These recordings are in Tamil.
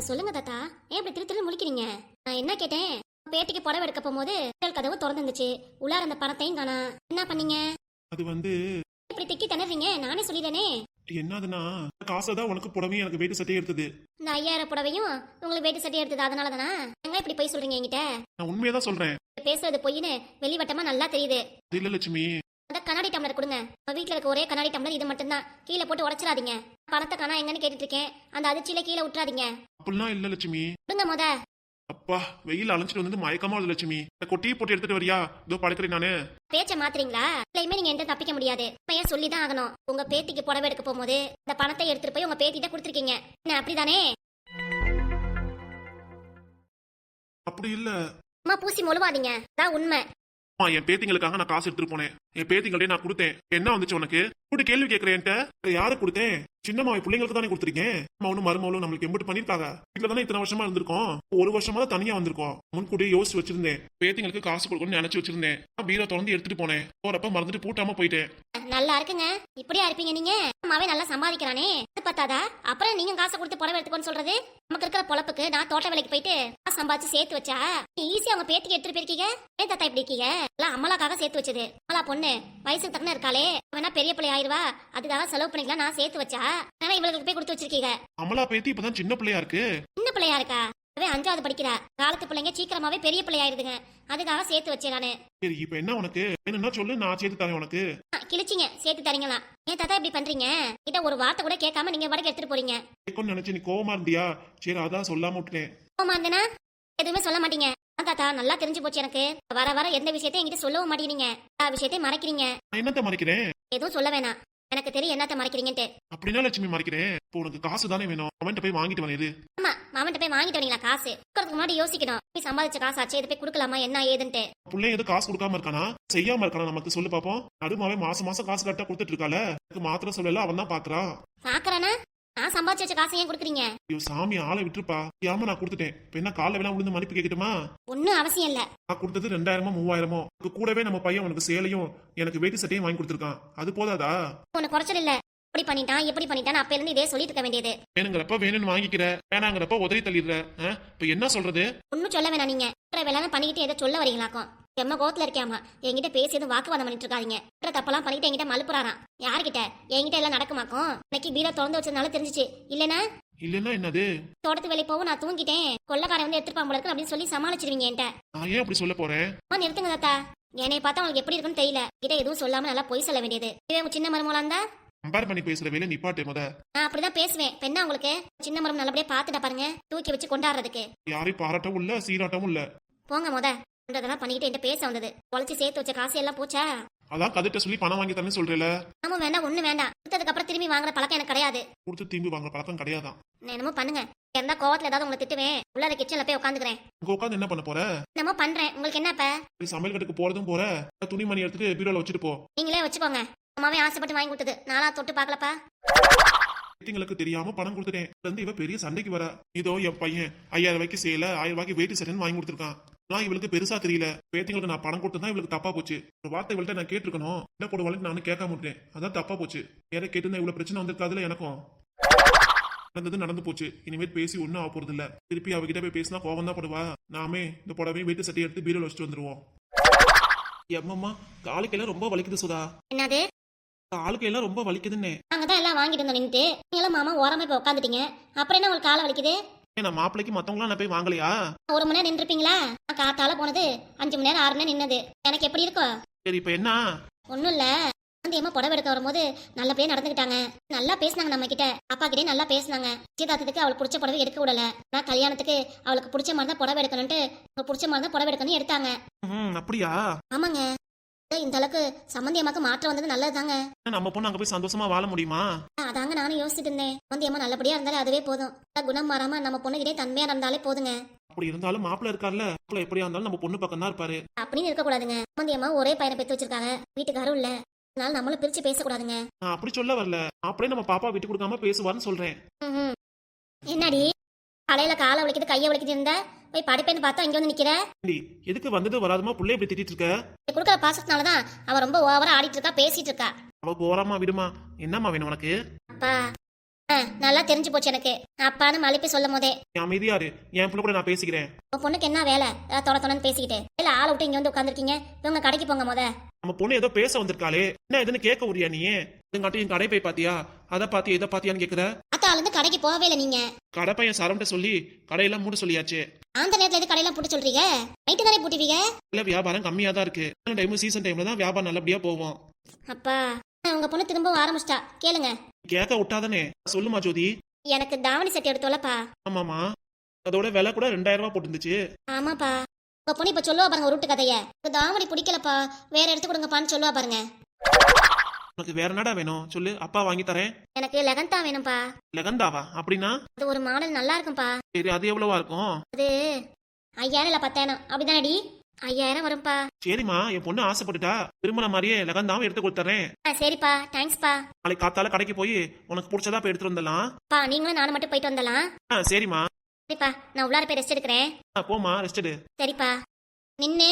சொல்லுங்க தாத்தா, ஏன் இப்படி திரு திரு முழிக்கிறீங்க? நான் என்ன கேட்டேன்? பேட்டிக்கு புடவை எடுக்க போகும்போது கதவு திறந்துருந்துச்சு. உள்ளார அந்த பணத்தையும் காணா. என்ன பண்ணீங்க? அது வந்து இப்படி திக்கி திணறீங்க? நானே சொல்லிடுறேனே. என்னதுன்னா, காசைதான் உனக்கு புடவையும் எனக்கு வேட்டு சட்டையும் எடுத்தது. இந்த 5000 புடவையும் உங்களுக்கு வேட்டி சட்டை எடுத்தது அதனால தானா? எங்க இப்படி போய் சொல்றீங்க என்கிட்ட? நான் உண்மையதான் சொல்றேன். பேசுறது பொய்ன்னு வெளிவட்டமா நல்லா தெரியுது. அது இல்ல லட்சுமி. அந்த கண்ணாடி டம்ளர் கொடுங்க. நம்ம வீட்டுல இருக்க ஒரே கண்ணாடி டம்ளர் இது மட்டும்தான். கீழே போட்டு உடைச்சிடாதீங்க. பணத்தை காணா எங்கன்னு கேட்டுட்டு இருக்கேன். அந்த அதிர்ச்சியில கீழே விட்டுறாதீங்க. அப்படிலாம் இல்ல லட்சுமி. கொடுங்க முத. அப்பா, வெயில் அலைஞ்சிட்டு வந்து மயக்கமா வருது லட்சுமி. கொட்டியை போட்டு எடுத்துட்டு வரியா? இதோ படுக்கிறேன் நானு. பேச்ச மாத்துறீங்களா? இல்லையுமே நீங்க எந்த தப்பிக்க முடியாது. பையன் சொல்லிதான் ஆகணும். உங்க பேத்திக்கு புடவை எடுக்க போகும்போது இந்த பணத்தை எடுத்துட்டு போய் உங்க பேத்திட்ட கொடுத்துருக்கீங்க. என்ன அப்படிதானே? அப்படி இல்ல. அம்மா பூசி மொழுவாதீங்க. அதான் உண்மை. என் பேத்திங்களுக்காக நான் காசு எடுத்துட்டு போனேன். என் பேத்திங்கள்டே நான் கொடுத்தேன். என்ன வந்துச்சு உனக்கு? கூட கேள்வி கேட்கறேன்ட்ட. யாரு கொடுத்தேன்? சின்னம்மா பிள்ளைங்களுக்கு தானே கொடுத்துருக்கேன். அவனும் மருமகளும் நம்மளுக்கு எம்பிட்டு பண்ணிருக்காங்க. வீட்டுல தானே இத்தனை வருஷமா இருந்திருக்கோம். ஒரு வருஷமா தான் தனியா வந்திருக்கோம். முன்கூட்டியே யோசிச்சு வச்சிருந்தேன். பேத்திங்களுக்கு காசு கொடுக்கணும்னு நினைச்சு வச்சிருந்தேன். பீரோ திறந்து எடுத்துட்டு போனேன். போறப்ப மறந்துட்டு பூட்டாம போயிட்டேன். நல்லா இருக்குங்க. இப்படியா இருப்பீங்க நீங்க? அம்மாவே நல்லா சம்பாதிக்கிறானே. அது பார்த்தாதா அப்புறம் நீங்க காசை கொடுத்து புடவை எடுத்துக்கோன்னு சொல்றது? நமக்கு இருக்கிற பொழப்புக்கு நான் தோட்ட வேலைக்கு போயிட்டு சம்பாதிச்சு சேர்த்து வச்சா ஈஸியா அவங்க பேத்திக்கு எடுத்துட்டு போயிருக்கீங்க. ஏன் தாத்தா இப்படி இருக்கீங்க? எல்லாம் அம்மலாக்காக சேர்த்து வச்சது. அமலா பொண்ணு வயசுக்கு தக்கன இருக்காளே, வேணா பெரிய பிள்ளை ஆயிருவா, அதுக்காக செலவு பண்ணிக்கலாம் நான் சேர்த்து வச்சா இவளுக்கு போய் கொடுத்து வச்சிருக்கீங்க. அமலா பேத்தி இப்பதான் சின்ன பிள்ளையா இருக்கு. சின்ன பிள்ளையா இருக்கா? 5வது படிக்கிறா. காலத்து பிள்ளைங்க சீக்கிரமாவே பெரிய பிள்ளையாயிருதுங்க. அதுக்காக சேர்த்து வச்சேன் நானு. சரி, இப்ப என்ன உனக்கு வேணும்னா சொல்லு, நான் சேர்த்து தரேன் உனக்கு. கிழிச்சிங்க சேர்த்து தரீங்களா? ஏன் தாத்தா இப்படி பண்றீங்க? கிட்ட ஒரு வார்த்தை கூட கேட்காம நீங்க வடக்கு எடுத்துட்டு போறீங்க. நினைச்சு நீ கோவமா இருந்தியா? சரி, அதான் சொல்லாம விட்டுட்டேன். கோவமா இருந்தேனா எதுவுமே சொல்ல மாட்டீங்க. தாத்தா நல்லா தெரிஞ்சு போச்சு எனக்கு. வர வர எந்த விஷயத்தையும் என்கிட்ட சொல்லவும் மாட்டேங்கிறீங்க. எல்லா விஷயத்தையும் மறைக்கிறீங்க. என்னத்த மறைக்கிறேன்? எதுவும் சொல்ல வேணாம். எனக்கு தெரியும் என்னத்த மறைக்கிறீங்கன்ட்டு. அப்படின்னா லட்சுமி மறைக்கிறேன். இப்போ உனக்கு காசு தானே வேணும். அவன்கிட்ட போய் வாங்கிட்டு வந்து. ஆமா, மாமன்ட்ட போய் வாங்கிட்டு வரீங்களா? காசு கொடுக்கறதுக்கு முன்னாடி யோசிக்கணும். நீ சம்பாதிச்ச காசு ஆச்சு, இதை போய் கொடுக்கலாமா என்ன ஏதுன்ட்டு. பிள்ளை எது காசு கொடுக்காம இருக்கானா? செய்யாம இருக்கானா? நமக்கு சொல்லு பாப்போம். நடுமாவே மாசம் மாசம் காசு கரெக்டா கொடுத்துட்டு இருக்கால. மாத்திரம் சொல்லல, அவன் தான் பாக்குறான். பாக்குறானா? நான் சம்பாதிச்சு வச்ச காசை ஏன் கொடுக்குறீங்க? ஐயோ சாமி, ஆளை விட்டுருப்பா. ஏமா நான் கொடுத்துட்டேன். இப்ப என்ன காலைல வேணா விழுந்து மன்னிப்பு கேட்கட்டுமா? ஒன்னும் அவசியம் இல்ல. நான் கொடுத்தது 2000மோ 3000மோ. கூடவே நம்ம பையன் உனக்கு சேலையும் எனக்கு வேட்டி சட்டையும் வாங்கி கொடுத்துருக்கான். அது போதாதா? உனக்கு குறைச்சல் இல்ல. இப்படி பண்ணிட்டான் எப்படி பண்ணிட்டான் அப்ப இருந்து இதே சொல்லிட்டு இருக்க வேண்டியது. வேணுங்கிறப்ப வேணும்னு வாங்கிக்கிற, வேணாங்கிறப்ப உதறி தள்ளிடுற. இப்ப என்ன சொல்றது? ஒன்னும் சொல்ல வேணாம். நீங்க வேலை பண்ணிக்கிட்டு ஏதோ சொல்ல வரீங்களாக்கும். எம்ம கோத்துல இருக்காமா என்கிட்ட பேசி எதுவும் வாக்குவாதம் பண்ணிட்டு இருக்காதீங்க. தப்பெல்லாம் பண்ணிட்டு என்கிட்ட மலுப்புறாராம். யாருக்கிட்ட? என்கிட்ட எல்லாம் நடக்குமாக்கும். இன்னைக்கு பீரோ திறந்து வச்சதுனால தெரிஞ்சிச்சு. இல்லனா என்னது? தோட்டத்து வேலை போகும், நான் தூங்கிட்டேன், கொள்ளக்காரன் வந்து எடுத்துப்பான் போல இருக்கு அப்படின்னு சொல்லி சமாளிச்சிருவீங்க என்கிட்ட. நான் ஏன் அப்படி சொல்ல போறேன்? நிறுத்துங்க தாத்தா. என்னை பார்த்தா உங்களுக்கு எப்படி இருக்குன்னு தெரியல. கிட்ட எதுவும் சொல்லாம நல்லா பொய் சொல்ல வேண்டியது. உங்க சின்ன மருமகளா இருந்தா கம்பேர் பண்ணி பேசுற வேலை நிப்பாட்டு முத. நான் அப்படிதான் பேசுவேன். பெண்ணா உங்களுக்கு சின்ன மரம் நல்லபடியா பாத்துட்டா பாருங்க, தூக்கி வச்சு கொண்டாடுறதுக்கு. யாரையும் பாராட்டவும் இல்ல, சீராட்டவும் இல்ல. போங்க முத. பண்றதெல்லாம் பண்ணிக்கிட்டு என்கிட்ட பேச வந்தது. பொழைச்சு சேர்த்து வச்ச காசு எல்லாம் போச்சா? அதான் கதிட்ட சொல்லி பணம் வாங்கி தரேன்னு சொல்றேல. ஆமா, வேண்டாம், ஒண்ணு வேண்டாம். கொடுத்ததுக்கு அப்புறம் திரும்பி வாங்குற பழக்கம் எனக்கு கிடையாது. கொடுத்து திரும்பி வாங்குற பழக்கம் கிடையாதான். என்னமோ பண்ணுங்க. இருந்தா கோவத்துல ஏதாவது உங்களை திட்டுவேன். உள்ள கிச்சன்ல போய் உட்காந்துக்கிறேன். உங்க உட்காந்து என்ன பண்ண போற? என்னமோ பண்றேன். உங்களுக்கு என்ன இப்ப? சமையல் கட்டுக்கு போறதும் போற, துணிமணி எடுத்துட்டு பீரோல வச்சுட்டு போ. நீங்களே வச்சுக்கோங்க. அம்மாவே ஆசைப்பட்டு வாங்கி கொடுத்தது. நானா தொட்டு பாக்கலப்பா. பேத்திங்களுக்கு தெரியாம பணம் கொடுத்துட்டேன். இவ பெரிய சண்டைக்கு வர. இதோ என் பையன் 5000 ரூபாய்க்கு சேல, 1000 ரூபாய்க்கு வேட்டி சட்டைன்னு வாங்கி கொடுத்துருக்கான். நான் இவளுக்கு பெருசா தெரியல. பேத்திங்களுக்கு நான் பணம் கொடுத்ததான் இவளுக்கு தப்பா போச்சு. ஒரு வார்த்தை இவள்கிட்ட நான் கேட்டிருக்கணும். என்ன போடுவாளுக்கு நானும் கேட்காம விட்டேன். அதான் தப்பா போச்சு. யாரை கேட்டு இவ்வளவு பிரச்சனை வந்திருக்காதுல எனக்கும். நடந்தது நடந்து போச்சு. இனிமேல் பேசி ஒன்னும் ஆக போறது இல்ல. திருப்பி அவகிட்ட போய் பேசினா கோவம் தான் படுவா. நாமே இந்த புடவையும் வேட்டி சட்டையை எடுத்து பீரோல வச்சுட்டு வந்துருவோம். எம்மம்மா, காலுக்கெல்லாம் ரொம்ப வலிக்குது சுதா. என்னது? காலுக்கு எல்லாம் ரொம்ப வலிக்குதுன்னே. நாங்கதான் எல்லாம் வாங்கிட்டு இருந்தோம் நின்னுட்டு. நீங்களும் மாமா ஓரமா போய் உட்காந்துட்டீங்க. அப்புறம் என்ன உங்களுக்கு காலை வலிக்குது? நான் மாப்பிளைக்கு மத்தவங்களாம் நான் போய் வாங்கலையா? 1 மணி நேரம் நின்றுப்பீங்களா? காத்தால போனது 5 மணி நேரம் 6 மணி நேரம் நின்னது. எனக்கு எப்படி இருக்கும்? சரி, இப்ப என்ன? ஒன்னும் இல்ல. அம்மா புடவை எடுக்க வரும்போது நல்லபடியா நடந்துக்கிட்டாங்க. நல்லா பேசினாங்க. நம்ம கிட்ட அப்பா கிட்டே நல்லா பேசினாங்க. நிச்சயதார்த்தத்துக்கு அவளுக்கு பிடிச்ச புடவை எடுக்க விடல. நான் கல்யாணத்துக்கு அவளுக்கு பிடிச்ச மாதிரி தான் புடவை எடுக்கணும்ட்டு பிடிச்ச மாதிரி தான் புடவை எடுக்கணும் எடுத்தாங்க. அப்படியா? ஆமாங்க. இந்த அளவுக்கு சம்பந்தியம்மாக்கு மாற்றம் வந்தது நல்லதுதாங்க. நம்ம பொண்ணு அங்க போய் சந்தோஷமா வாழ முடியுமா? அதாங்க நானும் யோசிச்சுட்டு இருந்தேன். சம்பந்தியம்மா நல்லபடியா இருந்தாலே அதுவே போதும். குணம் மாறாம நம்ம பொண்ணு கிட்டே தன்மையா இருந்தாலே போதுங்க. அப்படி இருந்தாலும் மாப்பிள்ள இருக்கார்ல, மாப்பிள்ள எப்படியா இருந்தாலும் நம்ம பொண்ணு பக்கம் தான் இருப்பாரு. அப்படின்னு இருக்க கூடாதுங்க. சம்பந்தியம்மா ஒரே பையனை பெத்து வச்சிருக்காங்க. வீட்டுக்காரும் இல்ல. அதனால நம்மளும் பிரிச்சு பேசக்கூடாதுங்க. நான் அப்படி சொல்ல வரல. அப்படியே நம்ம பாப்பா விட்டு கொடுக்காம பேசுவான்னு சொல்றேன். என்னடி காலையில காலை வலிக்குது கையை வலிக்குது இருந்தா போய் படிப்பேன்னு பார்த்தா இங்க வந்து நிக்கிற. எதுக்கு வந்தது வராதமா புள்ளைய இப்படி திட்டிட்டு இருக்க? கொடுக்குற பாசத்தினாலதான் அவ ரொம்ப ஓவரா ஆடிட்டு இருக்கா, பேசிட்டு இருக்கா. அவ போறாமா விடுமா. என்னம்மா வேணும் உனக்கு? அப்பா நல்லா தெரிஞ்சு போச்சு எனக்கு அப்பான்னு மலிப்பி சொல்லும் போதே. நீ அமைதியாரு, என் பிள்ளை கூட நான் பேசிக்கிறேன். உங்க பொண்ணுக்கு என்ன வேலை? தொட தொடன்னு பேசிக்கிட்டு இல்ல ஆளை விட்டு இங்க வந்து உட்காந்துருக்கீங்க. இவங்க கடைக்கு போங்க முத. நம்ம பொண்ணு ஏதோ பேச வந்திருக்காளே, என்ன எதுன்னு கேட்க உரியா நீ? இதுங்காட்டி என் கடை போய் பாத்தியா, அதை பாத்தியா இதை பாத்தியான்னு கேக்குற? அத்தால இருந்து கடைக்கு போகவே இல்லை நீங்க. கடை பையன் சரவண்ட சொல்லி கடையெல்லாம் மூட சொல்லியாச்சு. அந்த நேரத்துல எது கடையெல்லாம் பூட்ட சொல்றீங்க? நைட்டு தானே பூட்டுவீங்க. இல்ல வியாபாரம் கம்மியா தான் இருக்கு. டைம் சீசன் டைம்ல தான் வியாபாரம் நல்லபடியா போவோம். அப்பா உங்க பொண்ணு திரும்பவும் ஆரம்பிச்சிட்டா. கேளுங்க. கேட்க விட்டாதானே. சொல்லுமா ஜோதி. எனக்கு தாவணி செட் எடுத்தோலப்பா. ஆமாமா, அதோட விலை கூட 2000 ரூபாய் போட்டுருந்துச்சு. ஆமாப்பா. உங்க பொண்ணு இப்ப சொல்லுவா பாருங்க உருட்டு கதைய. தாவணி பிடிக்கலப்பா, வேற எடுத்து கொடுங்கப்பான்னு சொல்லுவா பாருங்க. உனக்கு வேற என்னடா வேணும் சொல்லு, அப்பா வாங்கி தரேன். எனக்கு லெகந்தா வேணும்பா. லெகந்தாவா? அப்படின்னா அது ஒரு மாடல் நல்லா இருக்கும்பா. சரி, அது எவ்வளவா இருக்கும்? அது 5000 இல்ல 10000 அப்படிதானடி? 5000 வரும்பா. சரிம்மா, என் பொண்ணு ஆசைப்பட்டுட்டா, திருமணம் மாதிரியே லெகந்தாவும் எடுத்து கொடுத்துறேன். சரிப்பா, தேங்க்ஸ்பா. நாளைக்கு காத்தால கடைக்கு போய் உனக்கு பிடிச்சதா போய் எடுத்துட்டு வந்துடலாம். பா நீங்களும் நானும் மட்டும் போயிட்டு வந்துடலாம். சரிம்மா. சரிப்பா, நான் உள்ளார போய் ரெஸ்ட் எடுக்கிறேன். போமா, ரெஸ்ட் எடு. சரிப்பா. நின்னு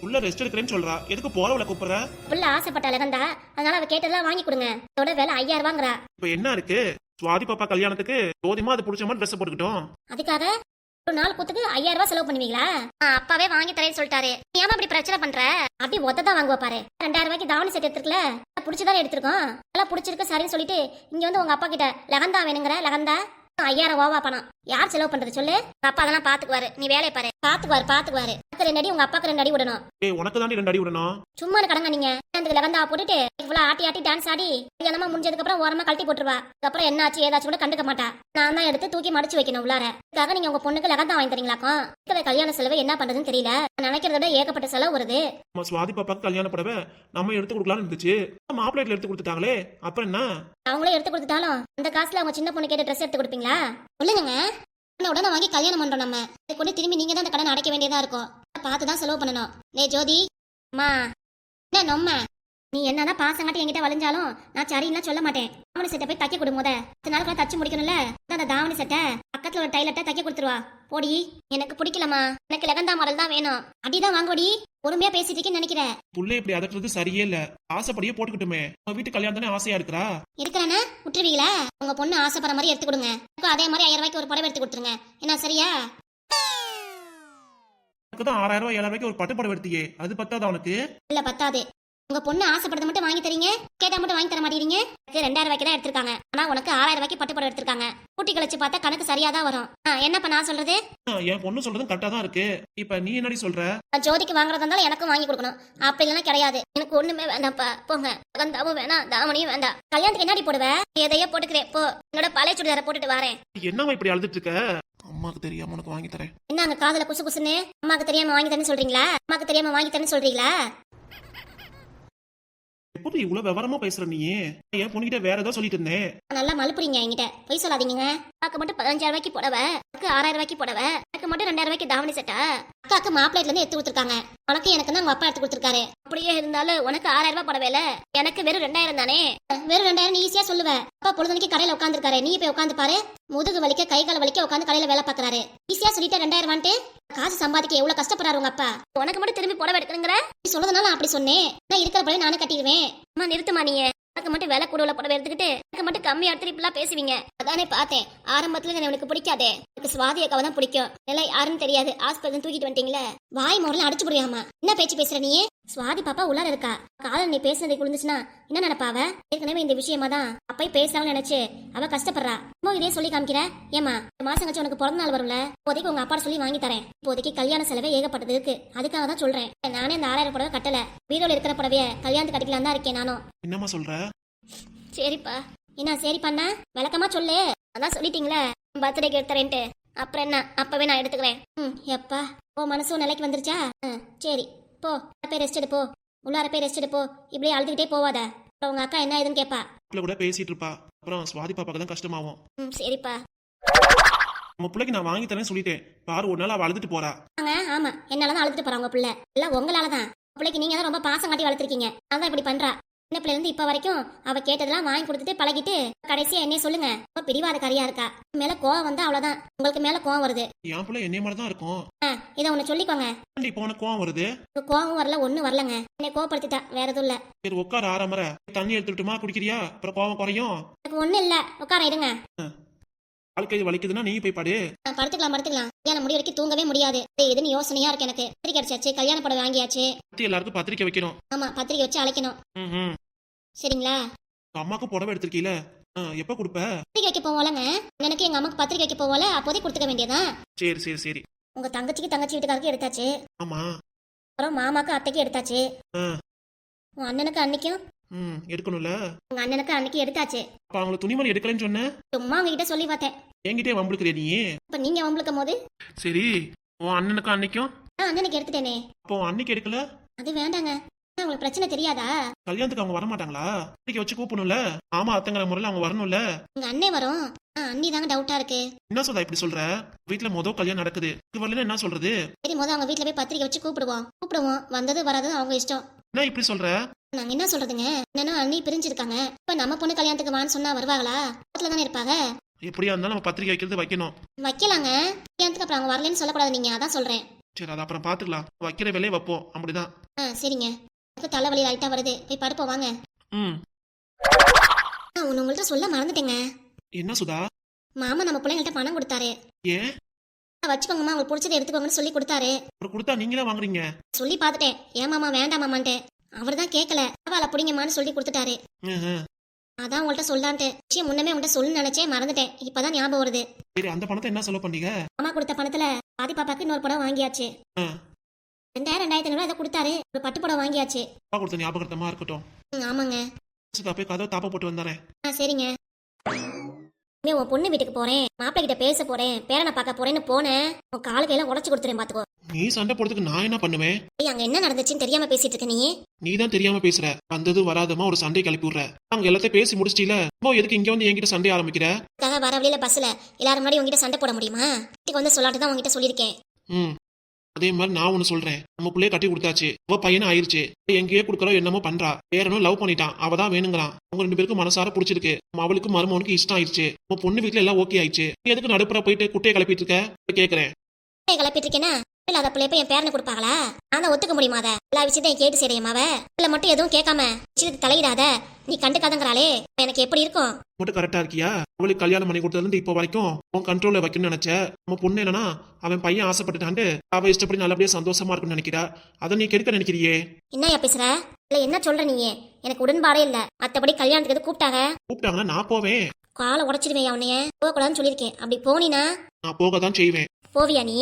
உள்ள ரெஸ்ட் எடுக்கிறேன்னு சொல்றா, எதுக்கு போறவளை கூப்பிடுற? புள்ள ஆசைப்பட்ட லெகந்தா, அதனால அவ கேட்டதெல்லாம் வாங்கி கொடுங்க. அதோட விலை 5000 ரூபாங்கறா. இப்ப என்ன இருக்கு? சுவாதி பாப்பா கல்யாணத்துக்கு ஜோதிமா அது பிடிச்ச மாதிரி ட்ரெஸ் போட்டுக்கிட்டோம். அதுக்காக ஒரு நாள் கூத்துக்கு 5000 ரூபாய் செலவு பண்ணுவீங்களா? அப்பாவே வாங்கி தரேன்னு சொல்லிட்டாரு. நீ ஏமா இப்படி பிரச்சனை பண்ற? அப்படி ஒத்ததான் வாங்குவா பாரு. 2000 ரூபாய்க்கு தாவணி செட் எடுத்துருக்கல, புடிச்சதான் எடுத்திருக்கோம். நல்லா புடிச்சிருக்கு சரின்னு சொல்லிட்டு இங்க வந்து உங்க அப்பா கிட்ட லெகந்தா வேணுங்கிற. லெகந்தா 5000 ரூபா பணம் யார் செலவு பண்றது சொல்லு? அப்பா அதெல்லாம் பாத்துக்குவாரு, நீ வேலையை பாரு. பாத்துக்குவாரு. 2 அடி உங்க அப்பாக்கு 2 அடி விடணும். உனக்கு தாண்டி 2 அடி விடணும். சும்மா கடங்க நீங்க. அந்த லெகந்தா போட்டுட்டு இவ்வளவு ஆட்டி டான்ஸ் ஆடி கல்யாணமா முடிஞ்சதுக்கு அப்புறம் ஓரமா கழட்டி போட்டுருவா. அதுக்கப்புறம் என்ன ஆச்சு ஏதாச்சும் கூட கண்டுக்க மாட்டா. நான் தான் எடுத்து தூக்கி மடிச்சு வைக்கணும் உள்ளார. இதுக்காக நீங்க உங்க பொண்ணுக்கு லெகந்தா வாங்கி தரீங்களாக்கும்? இருக்கிற கல்யாண செலவு என்ன பண்றதுன்னு தெரியல. நினைக்கிறத விட ஏகப்பட்ட செலவு வருது. நம்ம சுவாதி பாப்பாக்கு கல்யாண புடவை நம்ம எடுத்து கொடுக்கலாம்னு இருந்துச்சு. மாப்பிள்ளைல எடுத்து கொடுத்துட்டாங்களே, அப்புறம் என்ன? அவங்களே எடுத்து கொடுத்துட்டாலும் அந்த காசுல அவங்க சின்ன பொண்ணு கேட்ட ட்ரெஸ் எடுத்து கொடுப்பீங்களா? சொல்லுங்க. உடனே வாங்கி கல்யாணம் பண்றோம். நம்ம கொண்டு திரும்பி நீங்க தான் அந்த கடனை அடைக்க வேண்டியதா இருக்கும். பார்த்துதான் செலவு பண்ணணும். நே ஜோதி அம்மா, என்ன நொம்ம நீ என்னதான் பாசங்காட்டி என்கிட்ட வளைஞ்சாலும் நான் சரின்னா சொல்ல மாட்டேன். தாவணி செட்டை போய் தைக்க கொடு. முத 10 நாளுக்குள்ள தச்சு முடிக்கணும்ல. அந்த தாவணி செட்டை பக்கத்துல ஒரு டைலர்ட்ட தைக்க கொடுத்துருவா. போடி. எனக்கு பிடிக்கலமா, எனக்கு லெகந்தா மாடல் தான் வேணும். அடிதான் வாங்கோடி. பொறுமையா பேசிட்டு இருக்கேன்னு நினைக்கிறேன். புள்ளை இப்படி அதட்டுறது சரியே இல்ல. ஆசைப்படியே போட்டுக்கிட்டுமே. உங்க வீட்டு கல்யாணம் தானே ஆசையா இருக்கிறா. இருக்கிறானே விட்டுருவீங்களா? உங்க பொண்ணு ஆசைப்படுற மாதிரி எடுத்து கொடுங்க. அதே மாதிரி 5000 ரூபாய்க்கு ஒரு புடவை எடுத்து கொடுத்துருங்க. என்ன சரியா? தான் 6000 ரூபாய் 7000 ரூபாய்க்கு ஒரு பட்டு புடவை எடுத்தியே, அது பத்தாதா உனக்கு? இல்ல பத்தாது. உங்க பொண்ணு ஆசைப்படுறது மட்டும் வாங்கி தரீங்க, கேட்டா மட்டும் வாங்கி தர மாட்டீங்க. 2000 ரூபாய்க்கு தான் எடுத்திருக்காங்க. ஆனா உனக்கு 6000 ரூபாய்க்கு பட்டு புடவை எடுத்திருக்காங்க. கூட்டி கழிச்சு பார்த்தா கணக்கு சரியா தான் வரும். என்னப்பா நான் சொல்றது? என் பொண்ணு சொல்றதும் கரெக்டா தான் இருக்கு. இப்ப நீ என்னடி சொல்ற? ஜோதிக்கு வாங்குறதா இருந்தாலும் எனக்கும் வாங்கி கொடுக்கணும். அப்படி இல்லைன்னா கிடையாது. எனக்கு ஒண்ணுமே வேண்டாம்ப்பா. போங்க. லெகந்தாவும் வேணாம், தாவணியும் வேண்டாம். கல்யாணத்துக்கு என்னடி போடுவ? எதையோ போட்டுக்கிறேன் போ. என்னோட பழைய சுடிதாரை போட்டுட்டு வரேன். என்னவா இப்படி அழுதுட்டு இருக்க? அம்மாக்கு தெரியாம உனக்கு வாங்கி தரேன். என்ன அங்க காதுல குசு குசுன்னு? அம்மாக்கு தெரியாம வாங்கி தரேன்னு சொல்றீங்களா? அம்மாக்கு தெரியாம வாங்கி தரேன்னு சொல்றீங்களா? எப்படி இவ்வளவு விவரமா பேசுற நீ? என் பொண்ணுகிட்ட வேற ஏதோ சொல்லிட்டு இருந்தேன். நல்லா மலுப்புறீங்க என்கிட்ட. பொய் சொல்லாதீங்க. அக்காக்கு மட்டும் 15000 ரூபாய்க்கு புடவை, எனக்கு 6000 ரூபாய்க்கு புடவை, எனக்கு மட்டும் 2000 ரூபாய்க்கு தாவணி செட்டா? அக்காக்கு மாப்பிள்ளைல இருந்து எடுத்து கொடுத்துருக்காங்க. உனக்கு எனக்கு தான் உங்க அப்பா எடுத்து கொடுத்துருக்காரு. அப்படியே இருந்தாலும் உனக்கு 6000 ரூபாய் புடவைல எனக்கு வெறும் 2000 தானே. வெறும் 2000 நீ ஈஸியா சொல்லுவ. அப்பா பொழுதுனைக்கு கடையில உட்காந்துருக்காரு. நீ போய் உட்காந்து பாரு. முதுகு வலிக்க கை கால் வலிக்க உட்காந்து கடையில வேலை பாக்குறாரு. ஈஸியா சொல்லிட்டு 2000 வான்ட்டு காசு சம்பாதிக்க எவ்வளவு கஷ்டப்படுறாரு உங்க அப்பா. உனக்கு மட்டும் திரும்பி புடவை எடுக்கணுங்கிற நீ சொல்றதுனால நான் அப்படி சொன்னேன். நான் இருக்கிற புடவை நானே கட்டிடுவேன். அம்மா நிறுத்துமா நீங்க. எனக்கு மட்டும் வேலை கூட உள்ள புடவை எடுத்துக்கிட்டு எனக்கு மட்டும் கம்மியா எடுத்துட்டு இப்பெல்லாம் பேசுவீங்க. அதானே பார்த்தேன். ஆரம்பத்துல எனக்கு பிடிக்காதே. எனக்கு சுவாதி அக்காவை தான் பிடிக்கும். இல்லை யாருன்னு தெரியாது. ஆஸ்பத்திரி தூக்கிட்டு வந்துட்டீங்களே. வாய் முறையில அடிச்சு புரியாமா என்ன பேச்சு பேசுற நீ? சுவாதி பாப்பா உள்ளார இருக்கா. காதல் நீ பேசுனதை குளிந்துச்சுன்னா என்ன நினைப்பாவ? ஏற்கனவே இந்த விஷயமா தான் அப்பயே பேசாம நினைச்சு அவ கஷ்டப்படுறா. இதே சொல்லி காமிக்கிற. ஏமா மாசம் கழிச்சு உனக்கு பிறந்த நாள் வரும்ல, இப்போதைக்கு உங்க அப்பா சொல்லி வாங்கி தரேன். இப்போதைக்கு கல்யாண செலவே ஏகப்பட்டது இருக்கு. அதுக்காக தான் சொல்றேன். நானே இந்த 6000 புடவை கட்டல. வீரோல இருக்கிற புடவைய கல்யாணத்துக்கு கட்டிக்கலாம் தான் இருக்கேன் நானும். என்னம்மா சொல்ற? சரிப்பா. என்ன சரி பண்ண விளக்கமா சொல்லு. அதான் சொல்லிட்டீங்களே பர்த்டேக்கு எடுத்துறேன்ட்டு. அப்புறம் என்ன, அப்பவே நான் எடுத்துக்கிறேன். எப்பா ஓ மனசும் நிலைக்கு வந்துருச்சா? சரி போ, போய் ரெஸ்ட் எடுப்போ. உள்ளார போய் ரெஸ்ட் எடுப்போ. இப்படியே அழுதுகிட்டே போவாத. அப்புறம் உங்க அக்கா என்ன ஏதுன்னு கேப்பா. கூட பேசிட்டு இருப்பா. அப்புறம் சுவாதி பாப்பாக்கு தான் கஷ்டமாவும். சரிப்பா. நம்ம பிள்ளைக்கு நான் வாங்கி தரேன்னு சொல்லிட்டேன். பாரு ஒரு நாள் அவ அழுதுட்டு போறா. ஆமா என்னாலதான் அழுதுட்டு போறா உங்க பிள்ளை. இல்ல உங்களாலதான். பிள்ளைக்கு நீங்க தான் ரொம்ப பாசம் காட்டி வளர்த்திருக்கீங்க. அதான் இப்படி பண்றா. சின்ன பிள்ளைல இருந்து இப்ப வரைக்கும் அவ கேட்டதெல்லாம் வாங்கி கொடுத்துட்டு பழகிட்டு கடைசியா என்னைய சொல்லுங்க ரொம்ப பிடிவாதக்காரியா இருக்கா மேல கோவம் வந்தா அவ்வளவுதான். உங்களுக்கு மேல கோவம் வருது. என் பிள்ளை என்னைய மாதிரி தான் இருக்கும். இதை ஒண்ணு சொல்லிக்கோங்க. இப்போ உனக்கு கோவம் வருது. ஒரு கோவம் வரல, ஒண்ணும் வரலங்க. என்னை கோவப்படுத்திட்டா, வேற எதுவும் இல்ல. சரி உட்கார ஆறாமற தண்ணி எடுத்துட்டுமா குடிக்கிறியா? அப்புறம் கோவம் குறையும். எனக்கு ஒண்ணு இல்ல, உட்கார இருங்க. வாழ்க்கை வலிக்குதுன்னா நீ போய் பாடு. படுத்துக்கலாம். கல்யாணம் முடி வரைக்கும் தூங்கவே முடியாது. எதுன்னு யோசனையா இருக்கு எனக்கு. பத்திரிக்கை அடிச்சாச்சு, கல்யாண படம் வாங்கியாச்சு. எல்லாருக்கும் பத்திரிக்கை வைக்கணும். ஆமா, பத்திரிக்கை வச்சு அழைக்கணும். சரிங்களா? அம்மாக்கு புடவை எடுத்திருக்கீல, எப்ப கொடுப்ப? பத்திரிக்கை வைக்க போவோலங்க. எனக்கு எங்க அம்மாக்கு பத்திரிக்கை வைக்க போவோல, அப்போதே கொடுத்துக்க வேண்டியதான். சரி சரி சரி. உங்க தங்கச்சிக்கு தங்கச்சி வீட்டுக்காருக்கு எடுத்தாச்சு. ஆமா. அப்புறம் மாமாக்கு அத்தைக்கு எடுத்தாச்சு. உங்க அண்ணனுக்கு அன்னைக்கும் எடுக்கணும்ல. உங்க அண்ணனுக்கு அன்னைக்கு எடுத்தாச்சு. அப்ப அவங்களுக்கு துணிமணி எடுக்கலன்னு சொன்ன. சும்மா உங்ககிட்ட சொல்லி பார்த்தேன். என்கிட்டே வம்பளுக்குறியா நீ? இப்ப நீங்க வம்பளுக்கும் போது சரி உன் அண்ணனுக்கும் அன்னைக்கும். அண்ணனுக்கு எடுத்துட்டேனே. அப்போ உன் அன்னைக்கு எடுக்கல. அது வேண்டாங்க. உங்களுக்கு பிரச்சனை தெரியாதா? கல்யாணத்துக்கு அவங்க வர மாட்டாங்களா? இன்னைக்கு வச்சு கூப்பிடணும்ல. ஆமா அத்தங்கிற முறையில அவங்க வரணும்ல. உங்க அண்ணே வரும். அண்ணி தாங்க டவுட்டா இருக்கு. என்ன சொல்ற இப்படி சொல்ற? வீட்டுல மொதல் கல்யாணம் நடக்குது, இது வரல என்ன சொல்றது? சரி முத அவங்க வீட்டுல போய் பத்திரிக்கை வச்சு கூப்பிடுவோம். வந்தது வராது அவங்க இஷ்டம். என்ன இப்படி சொல்ற? நாங்க என்ன சொல்றதுங்க? என்னன்னா அண்ணி பிரிஞ்சிருக்காங்க. இப்ப நம்ம பொண்ணு கல்யாணத்துக்கு வான்னு சொன்னா வருவாங்களா? வீட்டுல தானே இருப்பாங்க. எப்படியா இருந்தாலும் நம்ம பத்திரிக்கை வைக்கிறது வைக்கணும். வைக்கலாங்க. கல்யாணத்துக்கு அப்புறம் அவங்க வரலன்னு சொல்லக்கூடாது. நீங்க அதான் சொல்றேன். சரி அது அப்புறம் பாத்துக்கலாம். வைக்கிற வேலையை வைப்போம். அப்படிதான். சரிங்க. எனக்கு தலைவலி லைட்டா வருது. போய் படுப்போம் வாங்க. ஒன்னு உங்கள்ட்ட சொல்ல மறந்துட்டேங்க. என்ன சுதா? மாமா நம்ம பிள்ளைங்கள்ட்ட பணம் கொடுத்தாரு. ஏன்? வச்சுக்கோங்கம்மா, உங்களுக்கு பிடிச்சதை எடுத்துக்கோங்கன்னு சொல்லி கொடுத்தாரு. அப்புறம் கொடுத்தா நீங்களே வாங்குறீங்க? சொல்லி பாத்துட்டேன். ஏன் மாமா வேண்டாம் மாமான்ட்டு. அவர் தான் கேட்கல. பரவாயில்ல புடிங்கம்மான்னு சொல்லி கொடுத்துட்டாரு. அதான் உங்கள்ட்ட சொல்லான்ட்டு விஷயம் முன்னமே உங்கள்ட்ட சொல்லு நினைச்சே மறந்துட்டேன். இப்பதான் ஞாபகம் வருது. சரி அந்த பணத்தை என்ன சொல்ல பண்ணீங்க? அம்மா கொடுத்த பணத்துல பாதி பாப்பாக்கு இன்னொரு படம் வாங்கியாச்சு. 2000-2500 இதை கொடுத்தாரு. ஒரு பட்டு படம் வாங்கியாச்சு. அப்பா கொடுத்த ஞாபகத்தமா இருக்கட்டும். ஆமாங்க. சுதா போய் கதவை தாப்ப போட்டு வந்தாரேன். சரிங்க. உன் பொண்ணு வீட்டுக்கு போறேன், மாப்பிள்ளை கிட்ட பேச போறேன், பேரனை பார்க்க போறேன்னு போனேன். உன் காலு கையெல்லாம் உடச்சு கொடுத்துறேன் பாத்துக்கோ. நீ சண்டை போடுறதுக்கு நான் என்ன பண்ணுவேன்? அங்க என்ன நடந்துச்சுன்னு தெரியாம பேசிட்டு இருக்க நீ. நீ தான் தெரியாம பேசுற. வந்தது வராதமா ஒரு சண்டை கிளப்பி விடுற. அங்க எல்லாத்தையும் பேசி முடிச்சிட்டீல. இப்போ எதுக்கு இங்க வந்து என்கிட்ட சண்டை ஆரம்பிக்கிற? வர வழியில பஸ்ல எல்லாரும் முன்னாடி உங்ககிட்ட சண்டை போட முடியுமா? வீட்டுக்கு வந்து சொல்லாட்டு தான் உங்ககிட்ட சொல்லியிருக்கேன். அதே மாதிரி நான் ஒண்ணு சொல்றேன். நம்ம பிள்ளைய கட்டி கொடுத்தாச்சு, அவ பையனும் ஆயிருச்சு. எங்கேயே கொடுக்கறோம் என்னமோ பண்றா. பேரனும் லவ் பண்ணிட்டான், அவதான் வேணுங்கிறான். அவங்க 2 பேருக்கும் மனசார பிடிச்சிருக்கு. அவளுக்கு மருமவனுக்கு இஷ்டம் ஆயிடுச்சு. உன் பொண்ணு வீட்டுல எல்லாம் ஓகே ஆயிடுச்சு. நீ எதுக்கு நடுப்புற போயிட்டு குட்டையை கிளப்பிட்டு இருக்க கேக்குறேன். கிளப்பிட்டு இருக்கேன்னா இல்லாத பிள்ளை போய் என் பேரனை கொடுப்பாங்களா? நான் ஒத்துக்க முடியுமா? அத எல்லா விஷயத்தையும் கேட்டு செய்யமாவ இல்ல மட்டும் எதுவும் கேட்காம விஷயத்துக்கு தலையிடாத. நீ கண்டுக்காதங்கிறாளே எனக்கு எப்படி இருக்கும்? மட்டும் கரெக்டா இருக்கியா? அவளுக்கு கல்யாணம் பண்ணி கொடுத்ததுல இருந்து இப்போ வரைக்கும் உன் கண்ட்ரோல்ல வைக்கணும்னு நினைச்ச. நம்ம பொண்ணு என்னன்னா அவன் பையன் ஆசைப்பட்டுட்டான்ட்டு அவ இஷ்டப்படி நல்லபடியா சந்தோஷமா இருக்குன்னு நினைக்கிறா. அதை நீ கெடுக்க நினைக்கிறியே. என்னையா பேசுற? இல்ல என்ன சொல்ற நீ? எனக்கு உடன்பாடே இல்ல. மத்தபடி கல்யாணத்துக்கு எது கூப்பிட்டாங்கன்னா நான் போவேன். காலை உடச்சிடுவேன். உன்னைய போக கூடாதுன்னு சொல்லியிருக்கேன். அப்படி போனீனா நான் போகத்தான் செய்வேன். போவியா நீ?